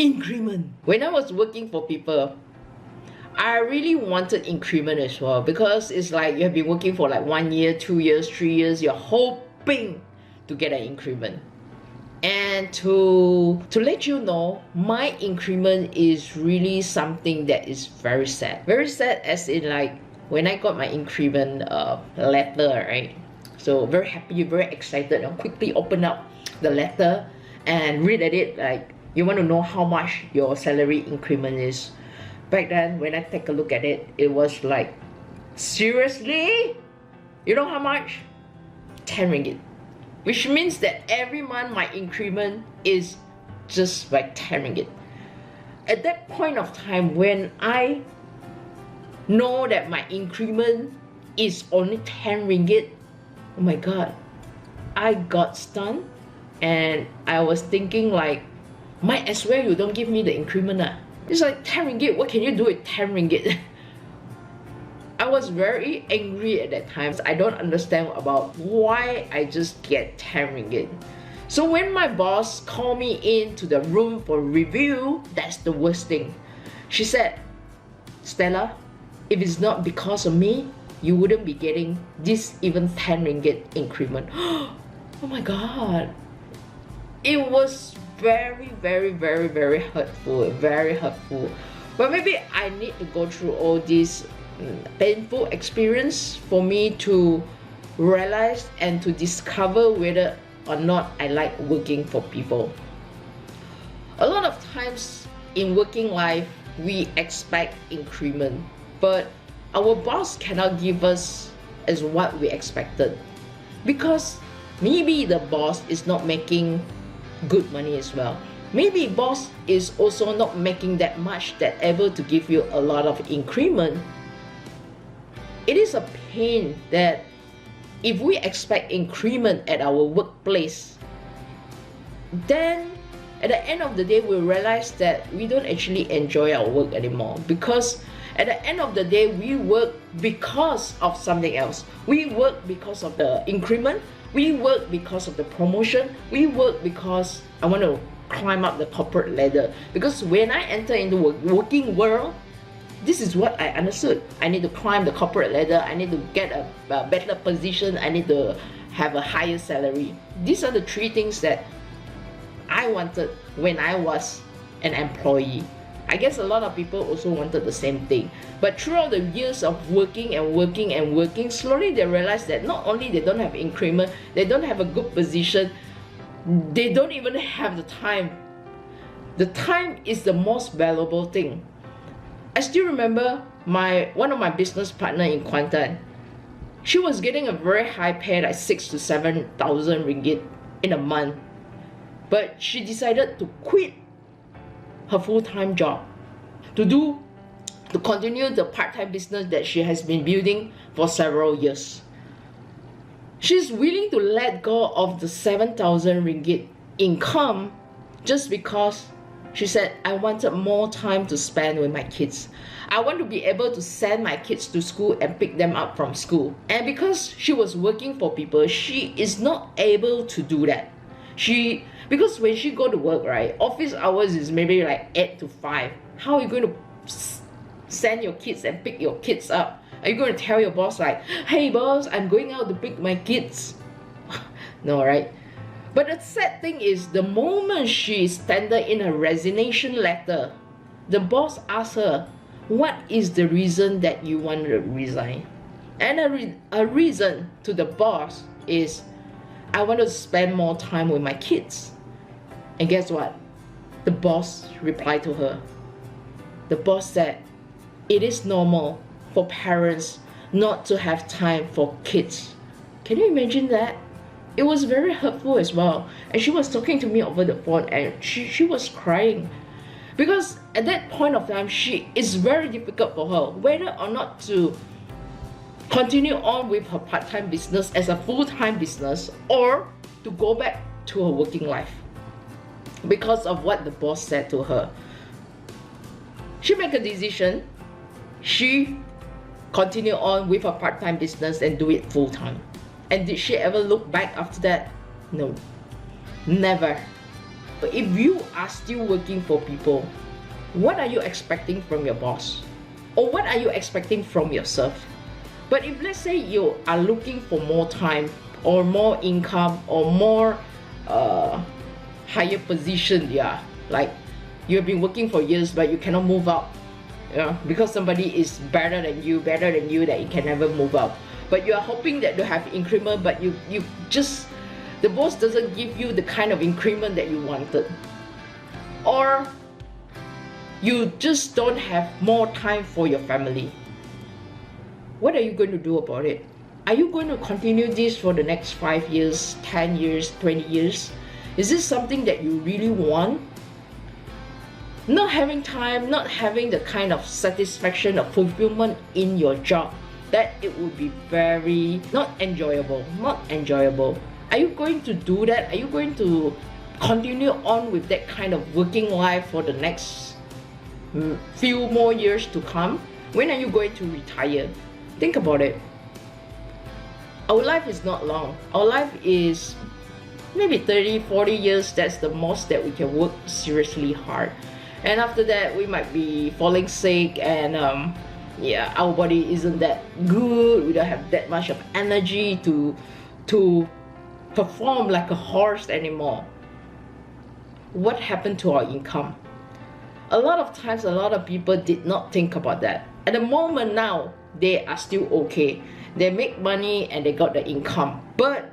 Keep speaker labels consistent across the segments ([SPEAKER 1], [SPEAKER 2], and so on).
[SPEAKER 1] increment. When I was working for people, I really wanted increment as well, because it's like you have been working for like 1 year, 2 years, 3 years, you're hoping to get an increment. And to let you know, my increment is really something that is very sad. Very sad as in like when I got my increment letter, right? So very happy, very excited, and quickly open up the letter and read at it, like you want to know how much your salary increment is. Back then, when I take a look at it, it was like, seriously? You know how much? 10 ringgit. Which means that every month my increment is just like 10 ringgit. At that point of time, when I know that my increment is only 10 ringgit, oh my god, I got stunned. And I was thinking like, might as well you don't give me the increment. It's like 10 ringgit, what can you do with 10 ringgit? I was very angry at that time. I don't understand about why I just get 10 ringgit. So when my boss called me into the room for review, that's the worst thing. She said, Stella, if it's not because of me, you wouldn't be getting this even 10 ringgit increment. Oh my god. It was very hurtful, very hurtful. But maybe I need to go through all this painful experience for me to realize and to discover whether or not I like working for people. A lot of times in working life, we expect increment, but our boss cannot give us as what we expected, because maybe the boss is not making good money as well. Maybe boss is also not making that much that able to give you a lot of increment. It is a pain that if we expect increment at our workplace, then at the end of the day we realize that we don't actually enjoy our work anymore, because at the end of the day we work because of something else. We work because of the increment, we work because of the promotion, we work because I want to climb up the corporate ladder. Because when I enter into the working world, this is what I understood. I need to climb the corporate ladder, I need to get a better position, I need to have a higher salary. These are the three things that I wanted when I was an employee. I guess a lot of people also wanted the same thing. But throughout the years of working and working and working, slowly they realized that not only they don't have increment, they don't have a good position, they don't even have the time. The time is the most valuable thing. I still remember one of my business partner in Kuantan. She was getting a very high pay, like 6,000 to 7,000 ringgit in a month. But she decided to quit her full-time job to continue the part-time business that she has been building for several years. She's willing to let go of the 7,000 ringgit income just because she said, I wanted more time to spend with my kids. I want to be able to send my kids to school and pick them up from school. And because she was working for people, she is not able to do that. Because when she go to work, right, office hours is maybe like 8 to 5. How are you going to send your kids and pick your kids up? Are you going to tell your boss like, hey boss, I'm going out to pick my kids? No, right? But the sad thing is, the moment she tendered in her resignation letter, the boss asked her, what is the reason that you want to resign? And a reason to the boss is, I want to spend more time with my kids. And guess what? The boss replied to her. The boss said, it is normal for parents not to have time for kids. Can you imagine that? It was very hurtful as well. And she was talking to me over the phone and she was crying. Because at that point of time, it's very difficult for her whether or not to continue on with her part-time business as a full-time business, or to go back to her working life because of what the boss said to her. She made a decision. She continued on with her part-time business and do it full-time. And did she ever look back after that? No, never. But if you are still working for people, what are you expecting from your boss? Or what are you expecting from yourself? But if let's say you are looking for more time or more income or more higher position, yeah, like you've been working for years but you cannot move up, yeah, because somebody is better than you that you can never move up. But you are hoping that to have increment, but you just, the boss doesn't give you the kind of increment that you wanted. Or you just don't have more time for your family. What are you going to do about it? Are you going to continue this for the next 5 years, 10 years, 20 years? Is this something that you really want? Not having time, not having the kind of satisfaction or fulfillment in your job, that it would be very not enjoyable. Are you going to do that? Are you going to continue on with that kind of working life for the next few more years to come? When are you going to retire? Think about it. Our life is not long. Our life is maybe 30, 40 years. That's the most that we can work seriously hard. And after that, we might be falling sick and yeah, our body isn't that good. We don't have that much of energy to perform like a horse anymore. What happened to our income? A lot of times, a lot of people did not think about that. At the moment now, they are still okay. They make money and they got the income. But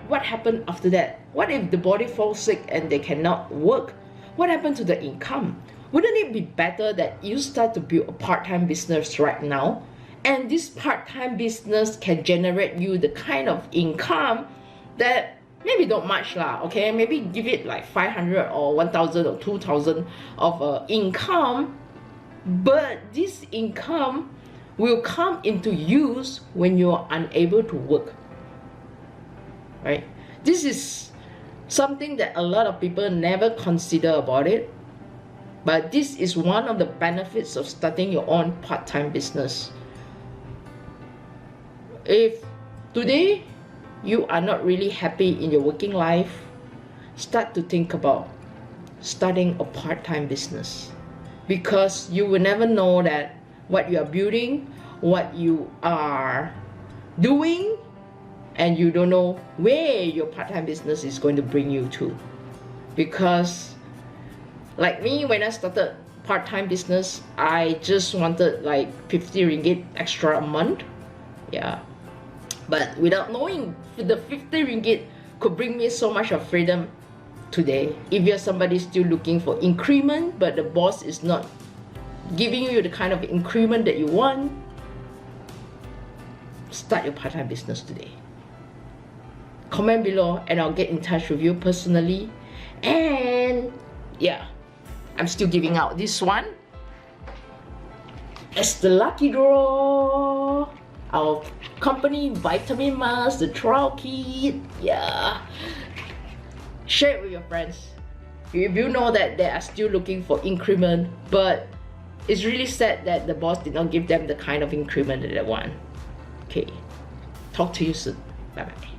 [SPEAKER 1] what happened after that? What if the body falls sick and they cannot work? What happened to the income? Wouldn't it be better that you start to build a part-time business right now? And this part-time business can generate you the kind of income that maybe not much lah, okay? Maybe give it like 500 or 1,000 or 2,000 of income. But this income will come into use when you are unable to work, right? This is something that a lot of people never consider about it. But this is one of the benefits of starting your own part-time business. If today you are not really happy in your working life, start to think about starting a part-time business, because you will never know that what you are building, what you are doing, and you don't know where your part-time business is going to bring you to. Because like me, when I started part-time business, I just wanted like 50 ringgit extra a month, yeah. But without knowing the 50 ringgit could bring me so much of freedom today. If you're somebody still looking for increment, but the boss is not giving you the kind of increment that you want, start your part-time business today. Comment below and I'll get in touch with you personally. And yeah, I'm still giving out this one as the lucky draw. Our company vitamin mask, the trial kit, yeah. Share it with your friends. If you know that they are still looking for increment, but it's really sad that the boss did not give them the kind of increment that they want. Okay, talk to you soon. Bye bye.